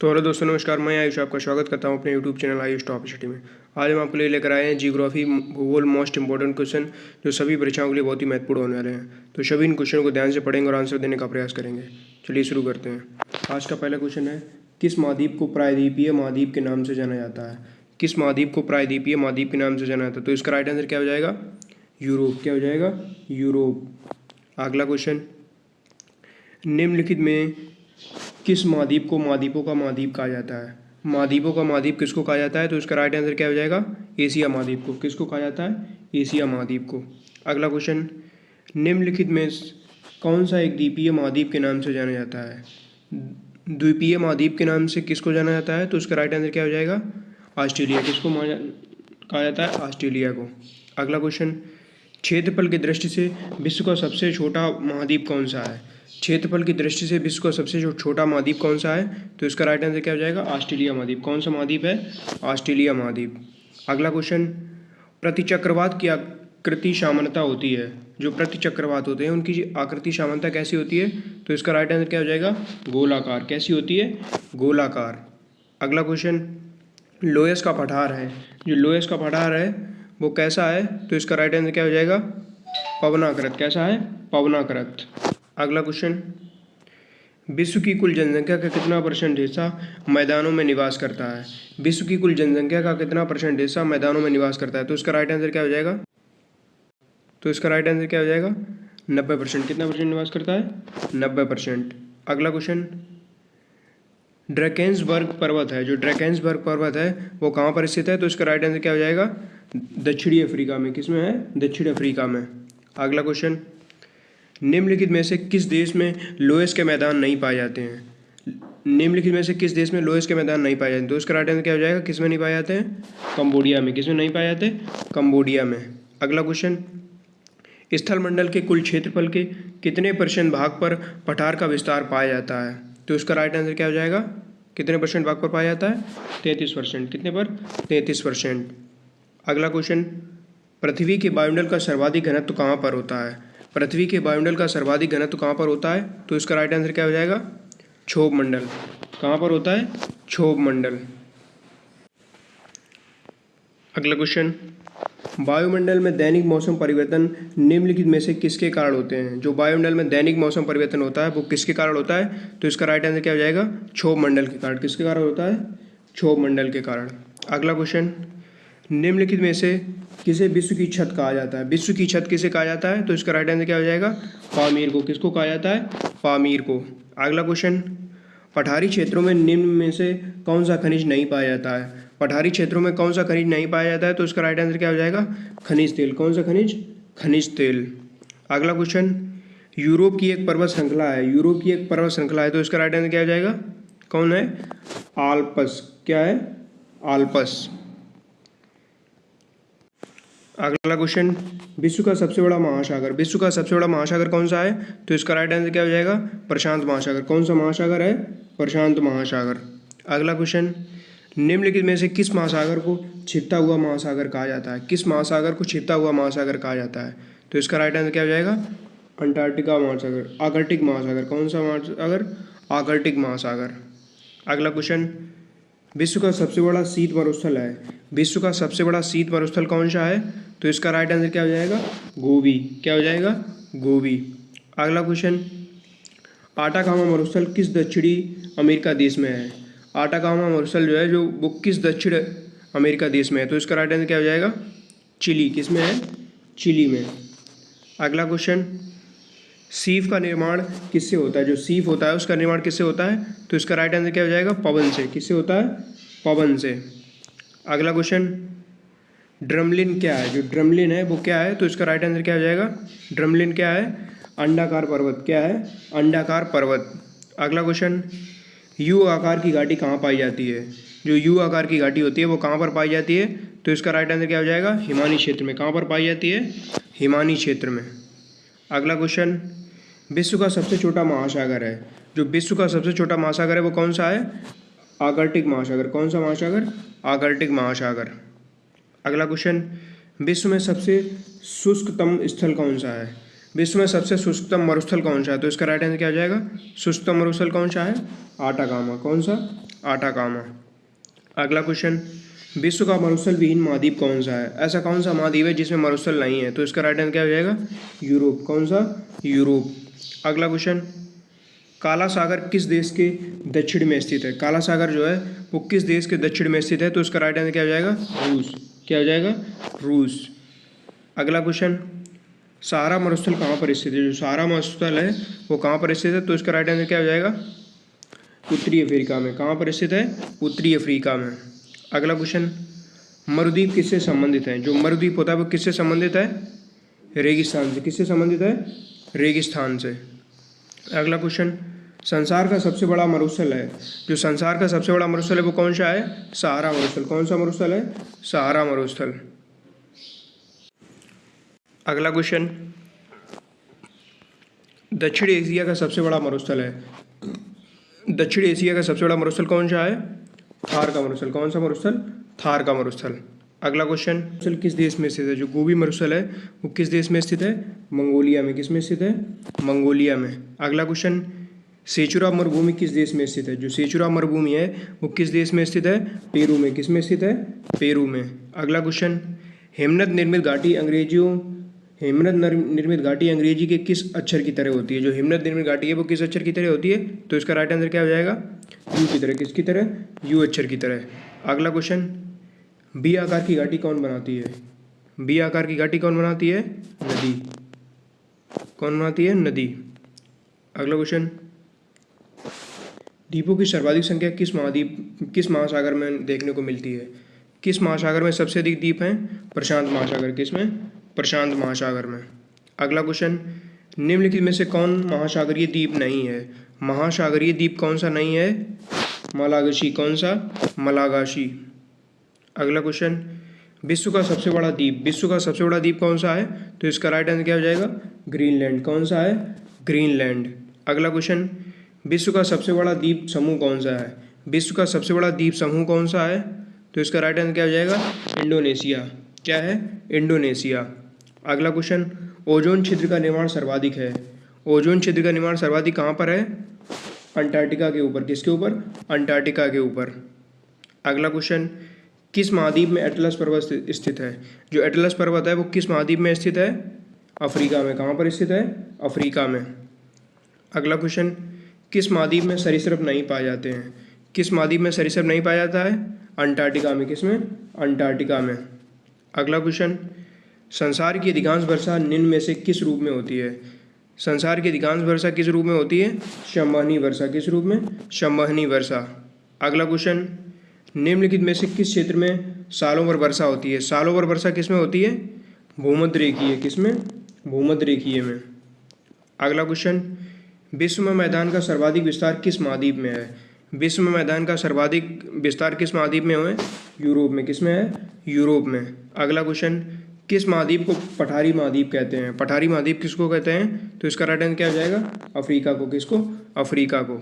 तो हेलो दोस्तों, नमस्कार। मैं आयुष आपका स्वागत करता हूं अपने YouTube channel Ayush top city में। आज हम आपके लिए लेकर आए हैं जियोग्राफी भूगोल मोस्ट इंपॉर्टेंट क्वेश्चन, जो सभी परीक्षाओं के लिए बहुत ही महत्वपूर्ण होने वाले हैं। तो सभी इन क्वेश्चन को ध्यान से पढ़ेंगे और आंसर देने का प्रयास करेंगे। चलिए शुरू करते हैं। आज का पहला क्वेश्चन है, किस महाद्वीप को प्रायद्वीपीय महाद्वीप के नाम से जाना जाता है? किस महाद्वीप को प्रायद्वीपीय महाद्वीप के नाम से जाना जाता है? तो इसका राइट आंसर क्या हो जाएगा? यूरोप। क्या हो जाएगा? यूरोप। अगला क्वेश्चन, निम्नलिखित में किस महाद्वीप को महाद्वीपों का महाद्वीप कहा जाता है? महाद्वीपों का महाद्वीप किसको कहा जाता है? तो इसका राइट आंसर क्या हो जाएगा? एशिया महाद्वीप को। किसको कहा जाता है? एशिया महाद्वीप को। अगला क्वेश्चन, निम्नलिखित में कौन सा एक द्वीपीय महाद्वीप के नाम से जाना जाता है? द्वीपीय महाद्वीप के नाम से किसको जाना जाता है? तो इसका राइट आंसर क्या हो जाएगा? ऑस्ट्रेलिया। किसको कहा जाता है? ऑस्ट्रेलिया को। अगला क्वेश्चन, क्षेत्रफल की दृष्टि से विश्व का सबसे छोटा महाद्वीप कौन सा है? क्षेत्रफल की दृष्टि से विश्व का सबसे छोटा महाद्वीप कौन सा है? तो इसका राइट आंसर क्या हो जाएगा? ऑस्ट्रेलिया महाद्वीप। कौन सा महाद्वीप है? ऑस्ट्रेलिया महाद्वीप। अगला क्वेश्चन, प्रतिचक्रवात की आकृति सामान्यता होती है। जो प्रतिचक्रवात होते हैं उनकी आकृति सामान्यता कैसी होती है? तो इसका राइट आंसर क्या हो जाएगा? गोलाकार। कैसी होती है? गोलाकार। अगला क्वेश्चन, लोयस का पठार है। जो लोयस का पठार है वो कैसा है? तो इसका राइट आंसर क्या हो जाएगा? पवनाकृत। कैसा है? पवनाकृत। अगला क्वेश्चन, विश्व की कुल जनसंख्या का कितना परसेंट हिस्सा मैदानों में निवास करता है? विश्व की कुल जनसंख्या का कितना परसेंट हिस्सा मैदानों में निवास करता है? तो इसका राइट आंसर क्या हो जाएगा? तो इसका राइट आंसर क्या हो जाएगा? 90%। कितना परसेंट निवास करता है? 90%। अगला क्वेश्चन, ड्रैकेंसबर्ग पर्वत है। जो ड्रैकेंसबर्ग पर्वत है वो कहाँ पर स्थित है? तो इसका राइट आंसर क्या हो जाएगा? दक्षिणी अफ्रीका में। किसमें है? दक्षिण अफ्रीका में। अगला क्वेश्चन, निम्नलिखित में से किस देश में लोयस के मैदान नहीं पाए जाते हैं? निम्नलिखित में से किस देश में लोयस के मैदान नहीं पाए जाते हैं? तो इसका राइट आंसर क्या हो जाएगा? किस में नहीं पाए जाते हैं? कंबोडिया में। किस में नहीं पाए जाते? कंबोडिया में। अगला क्वेश्चन, स्थल मंडल के कुल क्षेत्रफल के कितने परसेंट भाग पर पठार का विस्तार पाया जाता है? तो इसका राइट आंसर क्या हो जाएगा? कितने परसेंट भाग पर पाया जाता है? 33%। कितने पर? 33%। अगला क्वेश्चन, पृथ्वी के वायुमंडल का सर्वाधिक घनत्व कहाँ पर होता है? पृथ्वी के वायुमंडल का सर्वाधिक घनत्व कहाँ पर होता है? तो इसका राइट आंसर क्या हो जाएगा? क्षोभ मंडल। कहाँ पर होता है? क्षोभ मंडल। अगला क्वेश्चन, वायुमंडल में दैनिक मौसम परिवर्तन निम्नलिखित में से किसके कारण होते हैं? जो वायुमंडल में दैनिक मौसम परिवर्तन होता है वो किसके कारण होता है? तो इसका राइट आंसर क्या हो जाएगा? क्षोभ मंडल के कारण। किसके कारण होता है? क्षोभ मंडल के कारण। अगला क्वेश्चन, निम्नलिखित में से किसे विश्व की छत कहा जाता है? विश्व की छत किसे कहा जाता है? तो इसका राइट आंसर क्या हो जाएगा? पामीर को। किसको कहा जाता है? पामीर को। अगला क्वेश्चन, पठारी क्षेत्रों में निम्न में से कौन सा खनिज नहीं पाया जाता है? पठारी क्षेत्रों में कौन सा खनिज नहीं पाया जाता है? तो इसका राइट आंसर क्या हो जाएगा? खनिज तेल। कौन सा खनिज? खनिज तेल। अगला क्वेश्चन, यूरोप की एक पर्वत श्रृंखला है। यूरोप की एक पर्वत श्रृंखला है। तो इसका राइट आंसर क्या हो जाएगा? कौन है? आल्प्स। क्या है? आल्प्स। अगला क्वेश्चन, विश्व का सबसे बड़ा महासागर। विश्व का सबसे बड़ा महासागर कौन सा है? तो इसका राइट आंसर क्या हो जाएगा? प्रशांत महासागर। कौन सा महासागर है? प्रशांत महासागर। अगला क्वेश्चन, निम्नलिखित में से किस महासागर को छिपता हुआ महासागर कहा जाता है? किस महासागर को छिपता हुआ महासागर कहा जाता है? तो इसका राइट आंसर क्या हो जाएगा? अंटार्कटिका महासागर। आर्कटिक महासागर। कौन सा महासागर? आर्कटिक महासागर। अगला क्वेश्चन, विश्व का सबसे बड़ा शीत मरुस्थल है। विश्व का सबसे बड़ा शीत मरुस्थल कौन सा है? तो इसका राइट आंसर क्या हो जाएगा? गोबी। क्या हो जाएगा? गोबी। अगला क्वेश्चन, आटाकामा मरुस्थल किस दक्षिणी अमेरिका देश में है? आटाकामा मरुस्थल जो है जो वो किस दक्षिण अमेरिका देश में है? तो इसका राइट आंसर क्या हो जाएगा? चिली। किस में है? चिली में। अगला क्वेश्चन, सीप का निर्माण किससे होता है? जो सीप होता है उसका निर्माण किससे होता है? तो इसका राइट आंसर क्या हो जाएगा? पवन से। किससे होता है? पवन से। अगला क्वेश्चन, ड्रमलिन क्या है? जो ड्रमलिन है वो क्या है? तो इसका राइट आंसर क्या हो जाएगा? ड्रमलिन क्या है? अंडाकार पर्वत। क्या है? अंडाकार पर्वत। अगला क्वेश्चन, यू आकार की घाटी कहाँ पाई जाती है? जो यू आकार की घाटी होती है वो कहाँ पर पाई जाती है? तो इसका राइट आंसर क्या हो जाएगा? हिमानी क्षेत्र में। कहाँ पर पाई जाती है? हिमानी क्षेत्र में। अगला क्वेश्चन, विश्व का सबसे छोटा महासागर है। जो विश्व का सबसे छोटा महासागर है वो कौन सा है? आर्कटिक महासागर। कौन सा महासागर? आर्कटिक महासागर। अगला क्वेश्चन, विश्व में सबसे शुष्कतम स्थल कौन सा है? विश्व में सबसे शुष्कतम मरुस्थल कौन सा है? तो इसका राइट आंसर क्या आ जाएगा? शुष्कतम मरुस्थल कौन सा है? आटाकामा। कौन सा? आटाकामा। अगला क्वेश्चन, विश्व का मरुस्थल विहीन महाद्वीप कौन सा है? ऐसा कौन सा महाद्वीप है जिसमें मरुस्थल नहीं है? तो इसका राइट आंसर क्या हो जाएगा? यूरोप। कौन सा? यूरोप। अगला क्वेश्चन, काला सागर किस देश के दक्षिण में स्थित है? काला सागर जो है वो किस देश के दक्षिण में स्थित है? तो इसका राइट आंसर क्या हो जाएगा? रूस। क्या हो जाएगा? रूस। अगला क्वेश्चन, सहारा मरुस्थल कहाँ पर स्थित है? जो सहारा मरुस्थल है वो कहाँ पर स्थित है? तो इसका राइट आंसर क्या हो जाएगा? उत्तरी अफ्रीका में। कहाँ पर स्थित है? उत्तरी अफ्रीका में। अगला क्वेश्चन, मरुद्वीप किससे संबंधित है? जो मरुद्वीप होता है वो किससे संबंधित है? रेगिस्तान से। किससे संबंधित है? रेगिस्तान से। अगला क्वेश्चन, संसार का सबसे बड़ा मरुस्थल है, जो संसार का सबसे बड़ा मरुस्थल है वो कौन सा है? सहारा मरुस्थल। कौन सा मरुस्थल है? सहारा मरुस्थल। अगला क्वेश्चन, दक्षिण एशिया का सबसे बड़ा मरुस्थल है, दक्षिण एशिया का सबसे बड़ा मरुस्थल कौन सा है? थार का मरुस्थल। कौन सा मरुस्थल? थार का मरुस्थल। अगला क्वेश्चन, मरुस्थल किस देश में स्थित है? जो गोबी मरुस्थल है वो किस देश में स्थित है? मंगोलिया में। किस में स्थित है? मंगोलिया में। अगला क्वेश्चन, सेचुरा मरुभूमि किस देश में स्थित है? जो सेचुरा मरुभूमि है वो किस देश में स्थित है? पेरू में। किस में स्थित है? पेरू में। अगला क्वेश्चन, हेमनद निर्मित घाटी अंग्रेजी के किस अक्षर की तरह होती है? जो हेमनद निर्मित घाटी है वो किस अक्षर की तरह होती है? तो इसका राइट आंसर क्या हो जाएगा? यू की तरह। किसकी तरह? यू अक्षर की तरह। अगला क्वेश्चन, बी आकार की घाटी कौन बनाती है? बी आकार की घाटी कौन बनाती है? नदी। कौन बनाती है? नदी। अगला क्वेश्चन, द्वीपों की सर्वाधिक संख्या किस महासागर में देखने को मिलती है? किस महासागर में सबसे अधिक द्वीप हैं? प्रशांत महासागर। किस में? प्रशांत महासागर में। अगला क्वेश्चन, निम्नलिखित में से कौन महासागरीय द्वीप नहीं है? महासागरीय द्वीप कौन सा नहीं है? मलागाशी। कौन सा? मलागाशी। अगला क्वेश्चन, विश्व का सबसे बड़ा द्वीप कौन सा है? तो इसका राइट आंसर क्या हो जाएगा? ग्रीनलैंड। कौन सा है? ग्रीनलैंड। अगला क्वेश्चन, विश्व का सबसे बड़ा द्वीप समूह कौन सा है? विश्व का सबसे बड़ा द्वीप समूह कौन सा है? तो इसका राइट आंसर क्या हो जाएगा? इंडोनेशिया। क्या है? इंडोनेशिया। अगला क्वेश्चन, ओजोन छिद्र का निर्माण सर्वाधिक है। ओजोन छिद्र का निर्माण सर्वाधिक कहाँ पर है? अंटार्कटिका के ऊपर। किसके ऊपर? अंटार्कटिका के ऊपर। अगला क्वेश्चन, किस महाद्वीप में एटलस पर्वत स्थित है? जो एटलस पर्वत है वो किस महाद्वीप में स्थित है? अफ्रीका में। कहाँ पर स्थित है? अफ्रीका में। अगला क्वेश्चन, किस महाद्वीप में सरीसृप नहीं पाए जाते हैं? किस महाद्वीप में सरीसृप नहीं पाया जाता है? अंटार्कटिका में। किस में? अंटार्कटिका में। अगला क्वेश्चन, संसार की अधिकांश वर्षा निम्न में से किस रूप में होती है? संसार की अधिकांश वर्षा किस रूप में होती है? संवहनी वर्षा। किस रूप में? संवहनी वर्षा। अगला क्वेश्चन, निम्नलिखित में से किस क्षेत्र में सालों भर वर्षा होती है? सालों भर वर्षा किस में होती है? भूमध्य रेखीय। किस में? भूमध्य रेखीय में। अगला क्वेश्चन, विश्व में मैदान का सर्वाधिक विस्तार किस महाद्वीप में है? विश्व में मैदान का सर्वाधिक विस्तार किस महाद्वीप में है? यूरोप में। किस में है? यूरोप में। अगला क्वेश्चन, किस महाद्वीप को पठारी महाद्वीप कहते हैं? पठारी महाद्वीप किसको कहते हैं? तो इसका राइट आंसर क्या हो जाएगा? अफ्रीका को। किसको? अफ्रीका को।